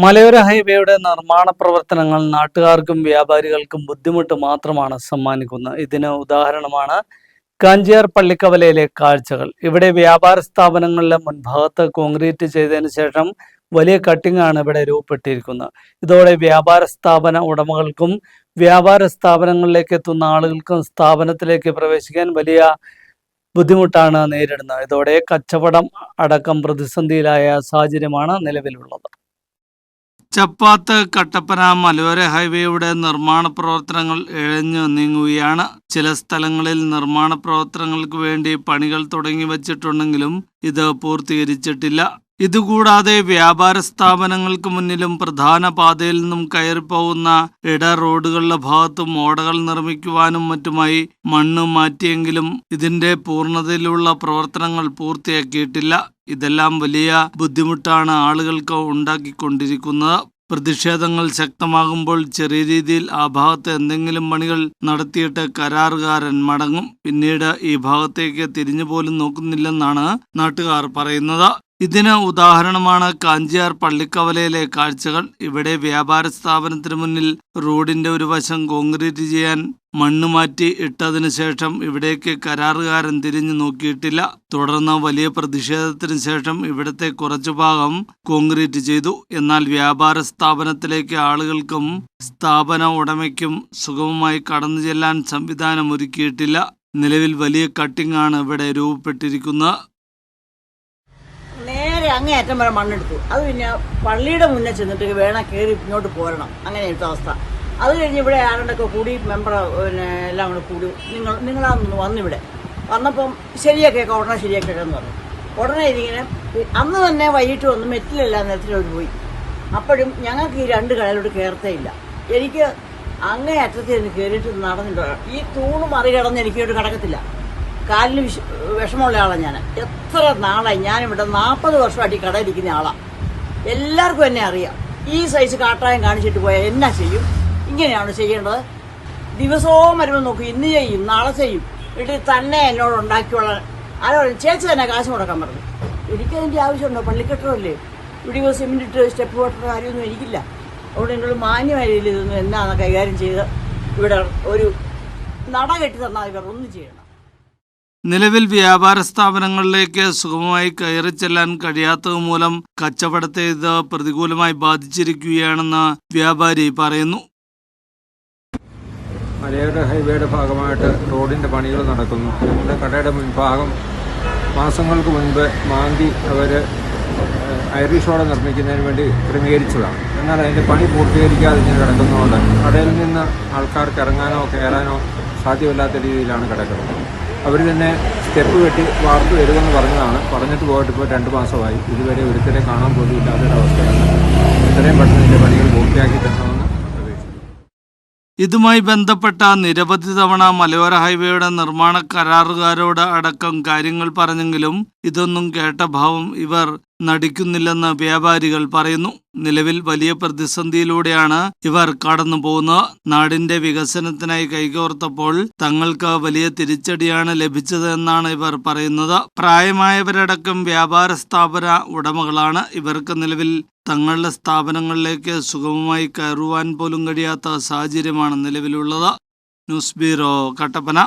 മലയോര ഹൈവേയുടെ നിർമ്മാണ പ്രവർത്തനങ്ങൾ നാട്ടുകാർക്കും വ്യാപാരികൾക്കും ബുദ്ധിമുട്ട് മാത്രമാണ് സമ്മാനിക്കുന്നത്. ഇതിന് ഉദാഹരണമാണ് കാഞ്ചിയാർ പള്ളിക്കവലയിലെ കാഴ്ചകൾ. ഇവിടെ വ്യാപാര സ്ഥാപനങ്ങളിലെ മുൻഭാഗത്ത് കോൺക്രീറ്റ് ചെയ്തതിനു ശേഷം വലിയ കട്ടിംഗ് ആണ് ഇവിടെ രൂപപ്പെട്ടിരിക്കുന്നത്. ഇതോടെ വ്യാപാര സ്ഥാപന ഉടമകൾക്കും വ്യാപാര സ്ഥാപനങ്ങളിലേക്ക് എത്തുന്ന ആളുകൾക്കും സ്ഥാപനത്തിലേക്ക് പ്രവേശിക്കാൻ വലിയ ബുദ്ധിമുട്ടാണ് നേരിടുന്നത്. ഇതോടെ കച്ചവടം അടക്കം പ്രതിസന്ധിയിലായ സാഹചര്യമാണ് നിലവിലുള്ളത്. ചപ്പാത്ത് കട്ടപ്പന മലയോര ഹൈവേയുടെ നിർമ്മാണ പ്രവർത്തനങ്ങൾ ഇഴഞ്ഞു നീങ്ങുകയാണ്. ചില സ്ഥലങ്ങളിൽ നിർമ്മാണ പ്രവർത്തനങ്ങൾക്ക് വേണ്ടി പണികൾ തുടങ്ങി വച്ചിട്ടുണ്ടെങ്കിലും ഇത് പൂർത്തീകരിച്ചിട്ടില്ല. ഇതുകൂടാതെ വ്യാപാര സ്ഥാപനങ്ങൾക്ക് മുന്നിലും പ്രധാന പാതയിൽ നിന്നും കയറിപ്പോകുന്ന ഇട റോഡുകളുടെ ഭാഗത്തും ഓടകൾ നിർമ്മിക്കുവാനും മറ്റുമായി മണ്ണ് മാറ്റിയെങ്കിലും ഇതിന്റെ പൂർണ്ണതയിലുള്ള പ്രവർത്തനങ്ങൾ പൂർത്തിയാക്കിയിട്ടില്ല. ഇതെല്ലാം വലിയ ബുദ്ധിമുട്ടാണ് ആളുകൾക്ക് ഉണ്ടാക്കിക്കൊണ്ടിരിക്കുന്നത്. പ്രതിഷേധങ്ങൾ ശക്തമാകുമ്പോൾ ചെറിയ രീതിയിൽ ആ ഭാഗത്ത് എന്തെങ്കിലും പണികൾ നടത്തിയിട്ട് കരാറുകാരൻ മടങ്ങും. പിന്നീട് ഈ ഭാഗത്തേക്ക് തിരിഞ്ഞു പോലും നോക്കുന്നില്ലെന്നാണ് നാട്ടുകാർ പറയുന്നത്. ഇതിന് ഉദാഹരണമാണ് കാഞ്ചിയാർ പള്ളിക്കവലയിലെ കാഴ്ചകൾ. ഇവിടെ വ്യാപാര സ്ഥാപനത്തിന് മുന്നിൽ റോഡിന്റെ ഒരു വശം കോൺക്രീറ്റ് ചെയ്യാൻ മണ്ണ് മാറ്റി ഇട്ടതിനു ശേഷം ഇവിടേക്ക് കരാറുകാരൻ തിരിഞ്ഞു നോക്കിയിട്ടില്ല. തുടർന്ന് വലിയ പ്രതിഷേധത്തിന് ശേഷം ഇവിടുത്തെ കുറച്ചു ഭാഗം കോൺക്രീറ്റ് ചെയ്തു. എന്നാൽ വ്യാപാര സ്ഥാപനത്തിലേക്ക് ആളുകൾക്കും സ്ഥാപന ഉടമയ്ക്കും സുഗമമായി കടന്നു ചെല്ലാൻ സംവിധാനം ഒരുക്കിയിട്ടില്ല. നിലവിൽ വലിയ കട്ടിംഗ് ആണ് ഇവിടെ രൂപപ്പെട്ടിരിക്കുന്നത്. നേരെ അങ്ങേയറ്റം വരെ മണ്ണെടുത്തു. അത് പിന്നെ പള്ളിയുടെ മുന്നേ ചെന്നിട്ട് വേണം കയറി ഇങ്ങോട്ട് പോരണം. അങ്ങനെ ഒരു അവസ്ഥ. അത് കഴിഞ്ഞ് ഇവിടെ ആരുണ്ടൊക്കെ കൂടി മെമ്പർ എല്ലാം കൂടെ കൂടി നിങ്ങളാന്ന് വന്നിവിടെ വന്നപ്പം ശരിയാക്കിയൊക്കെ ഉടനെ ശരിയാക്കിയെന്ന് പറഞ്ഞു. ഉടനെ ഇതിങ്ങനെ അന്ന് തന്നെ വൈകിട്ട് വന്ന് മെറ്റിലെല്ലാം നേരത്തിലോട്ട് പോയി. അപ്പോഴും ഞങ്ങൾക്ക് ഈ രണ്ട് കടയിലോട്ട് കയറത്തേ ഇല്ല. എനിക്ക് അങ്ങേ അറ്റത്ത് നിന്ന് കയറിയിട്ട് നടന്നിട്ട് ഈ തൂണ് മറികടന്ന് എനിക്കോട്ട് കിടക്കത്തില്ല. കാലിന് വിഷമമുള്ള ആളാണ് ഞാൻ. എത്ര നാളായി ഞാനിവിടെ 40 വർഷമായിട്ട് ഈ കടയിരിക്കുന്ന ആളാണ്. എല്ലാവർക്കും എന്നെ അറിയാം. ഈ സൈസ് കാട്ടായം കാണിച്ചിട്ട് പോയാൽ എന്നാ ചെയ്യും? ഇങ്ങനെയാണ് ചെയ്യേണ്ടത്. ദിവസവും വരുമ്പോൾ നോക്കും, ഇന്ന് ചെയ്യും നാളെ ചെയ്യും. വീട്ടിൽ തന്നെ എന്നോട് ഉണ്ടാക്കിയുള്ള ആരോ ചേച്ചി തന്നെ കാശ് മുടക്കാൻ പറഞ്ഞു. എനിക്കതിൻ്റെ ആവശ്യമുണ്ടോ? പള്ളിക്കെട്ടറല്ലേ, ഇവിടെ സിമെന്റ് ഇട്ട് സ്റ്റെപ്പ് പോട്ട കാര്യമൊന്നും എനിക്കില്ല. അതുകൊണ്ട് എന്നോട് മാന്യമായ രീതിയിൽ ഇതൊന്നും എന്നാണ് കൈകാര്യം ചെയ്ത് ഇവിടെ ഒരു നട കെട്ടി തന്നാൽ ഇവർ ഒന്നും ചെയ്യണം. നിലവിൽ വ്യാപാര സ്ഥാപനങ്ങളിലേക്ക് സുഗമമായി കയറി ചെല്ലാൻ കഴിയാത്തത് മൂലം കച്ചവടത്തെ ഇത് പ്രതികൂലമായി ബാധിച്ചിരിക്കുകയാണെന്ന് വ്യാപാരി പറയുന്നു. മലയോര ഹൈവേയുടെ ഭാഗമായിട്ട് റോഡിൻ്റെ പണികൾ നടക്കുന്നു. ഞങ്ങളുടെ കടയുടെ മുൻഭാഗം മാസങ്ങൾക്ക് മുൻപ് മാന്തി അവർ ഐറിഷ് റോഡ് നിർമ്മിക്കുന്നതിന് വേണ്ടി ക്രമീകരിച്ചതാണ്. എന്നാൽ അതിൻ്റെ പണി പൂർത്തീകരിക്കാതെ ഇങ്ങനെ കിടക്കുന്നതുകൊണ്ട് കടയിൽ നിന്ന് ആൾക്കാർക്ക് ഇറങ്ങാനോ കയറാനോ സാധ്യമല്ലാത്ത രീതിയിലാണ് കിടക്കുന്നത്. അവർ തന്നെ സ്റ്റെപ്പ് കെട്ടി വാർത്ത് വരുമെന്ന് പറഞ്ഞിട്ട് പോയിട്ട് ഇപ്പോൾ 2 മാസമായി. ഇതുവരെ ഒരുത്തരെ കാണാൻ പോലും ഇല്ലാത്തൊരവസ്ഥയാണ്. എത്രയും പെട്ടെന്ന് ഇതിൻ്റെ പണികൾ പൂർത്തിയാക്കി തരണമെന്ന് പ്രതീക്ഷിക്കുന്നു. ഇതുമായി ബന്ധപ്പെട്ട നിരവധി തവണ മലയോര ഹൈവേയുടെ നിർമ്മാണ കരാറുകാരോട് അടക്കം കാര്യങ്ങൾ പറഞ്ഞെങ്കിലും ഇതൊന്നും കേട്ട ഭാവം ഇവർ നടിക്കുന്നില്ലെന്ന് വ്യാപാരികൾ പറയുന്നു. നിലവിൽ വലിയ പ്രതിസന്ധിയിലൂടെയാണ് ഇവർ കടന്നു പോകുന്നത്. നാടിന്റെ വികസനത്തിനായി കൈകോർത്തപ്പോൾ തങ്ങൾക്ക് വലിയ തിരിച്ചടിയാണ് ലഭിച്ചത് എന്നാണ് ഇവർ പറയുന്നത്. പ്രായമായവരടക്കം വ്യാപാര സ്ഥാപന ഉടമകളാണ്. ഇവർക്ക് നിലവിൽ തങ്ങളുടെ സ്ഥാപനങ്ങളിലേക്ക് സുഗമമായി കയറുവാൻ പോലും കഴിയാത്ത സാഹചര്യമാണ് നിലവിലുള്ളത്. News bureau, Kattappana.